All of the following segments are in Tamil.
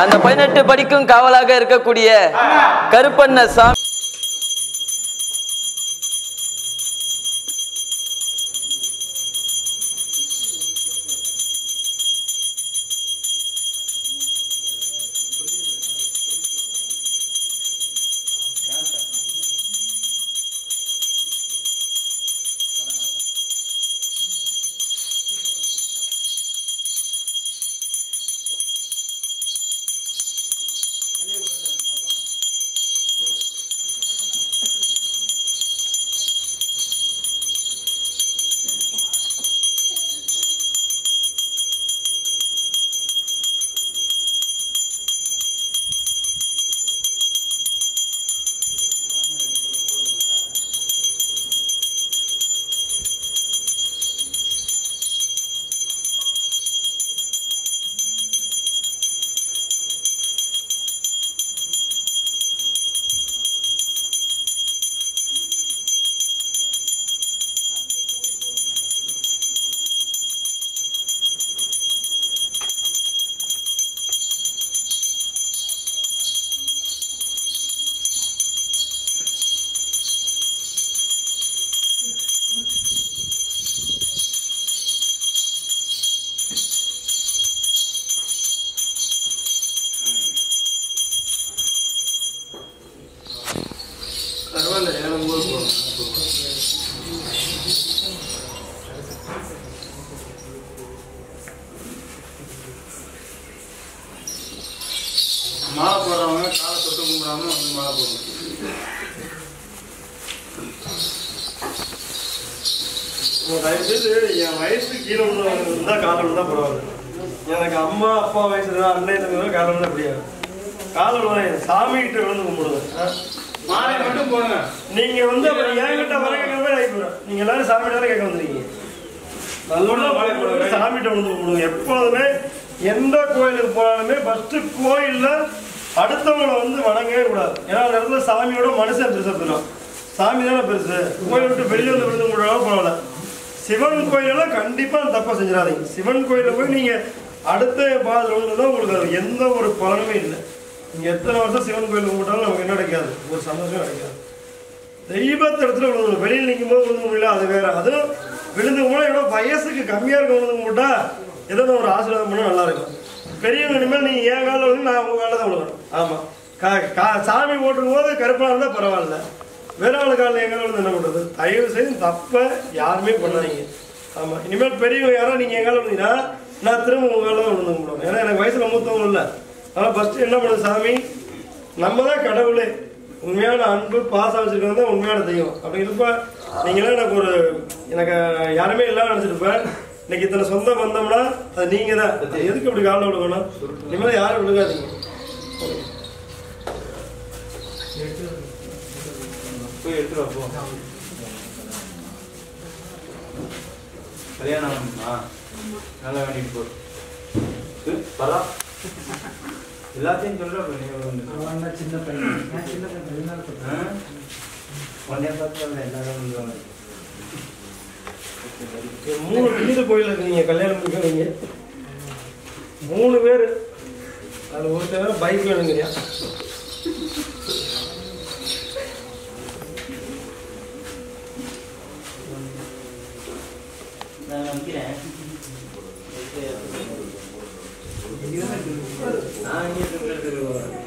அந்த 18 படிக்கும் காவலாக இருக்கக்கூடிய கருப்பண்ணசாமி மாலை போடுறவங்க காலை தொட்டு கும்பிடாம வந்து மாலை போடணும். தயவுசெய்து என் வயசுக்கு கீழே உள்ளவங்க இருந்தால் காலை விழுந்தா பரவாயில்ல. எனக்கு அம்மா அப்பா வயசு அண்ணன் தம்பி காலை விழுந்தா முடியாது. காலை விழுந்தா சாமி கிட்ட விழுந்து கும்பிடுங்க. மாலை மட்டும் போடுங்க. நீங்க வந்து என்கிட்ட வர கேட்க நீங்க எல்லாரும் சாமி கிட்ட கேட்க வந்துருக்கீங்க. நல்ல சாமிகிட்ட விழுந்து கும்பிடுங்க. எப்போதுமே எந்த கோயிலுக்கு போனாலுமே ஃபர்ஸ்ட் கோயில்ல அடுத்தவங்களை வந்து வணங்கவே கூடாது. ஏன்னா அந்த இடத்துல சாமியோட மனுஷன் பெருசா போயிடும். சாமி தானே பெருசு. கோயில் விட்டு வெளியே வந்து விழுந்து கும்பிடாலும் பரவாயில்ல. சிவன் கோயிலெல்லாம் கண்டிப்பா தப்பா செஞ்சிடாதீங்க. சிவன் கோயில போய் நீங்க அடுத்த பாதத்தில் விழுந்தா உங்களுக்கு எந்த ஒரு பலனுமே இல்லை. நீங்க எத்தனை வருஷம் சிவன் கோயில் கும்பிட்டாலும் நமக்கு என்ன கிடைக்காது, ஒரு சந்தோஷம் கிடைக்காது. தெய்வத்தை இடத்துல விழுந்து வெளியில் நிற்கும் போது விழுந்து முடியல, அது வேற. அதுவும் விழுந்து கும்பிட ஏன்னா வயசுக்கு கம்மியா இருக்க விழுந்து கும்பிட்டா ஏதோ ஒரு ஆசீர்வாதம் பண்ணா நல்லா இருக்கும். பெரியவங்க இனிமேல் நீங்க என் காலில் வந்து நான் உங்க காலில் தான் விழுகணும். ஆமா, சாமி போட்டுக்கும் போது கருப்பா இருந்தா பரவாயில்ல. வேற ஆளு காலில் என் காலில் வந்து என்ன பண்றது? தயவு செய்து தப்ப யாருமே பண்ணாதீங்க. ஆமா, இனிமேல் பெரியவங்க யாரோ நீங்க என் காலில் வந்தீங்கன்னா நான் திரும்ப உங்க காலில் தான் விழுந்து கும்பிடுவேன். ஏன்னா எனக்கு வயசுல மூத்தவங்க இல்லை. ஆனால் ஃபர்ஸ்ட் என்ன பண்ணுது சாமி, நம்ம தான் கடவுளே. உண்மையான அன்பு பாசம் வச்சிருக்கிறது தான் உண்மையான தெய்வம். அப்படி இருப்ப நீங்களாம் எனக்கு யாருமே இல்லாம நினைச்சிருப்பேன். இன்னைக்கு இத்தனை சொந்தம் வந்தோம்னா அது நீங்க தான். எதுக்கு அப்படி காலில் விழுகணும்? இனிமேல் யாரும் விழுகாதீங்க. போய் எடுத்துருவா. கல்யாணம் நல்லா வேண்டிட்டு போ. பரா எல்லாத்தையும் சொல்ற சின்ன பையன் எல்லாரும் 3 வீடு கோயில் இருக்கீங்க, கல்யாணம் பண்ணிக்கிறீங்க 3 பேர். அது ஒருத்தர் பைக் வேணுங்கிறியா? நான் நினைக்கிறேன்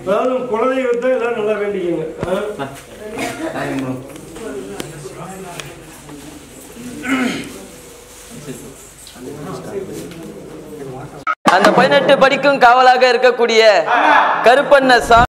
அதாவது குலதெய்வத்தை எல்லாம் நல்லா வேண்டிக்கங்க. அந்த 18 படிக்கும் காவலாக இருக்கக்கூடிய கருப்பண்ணசாமி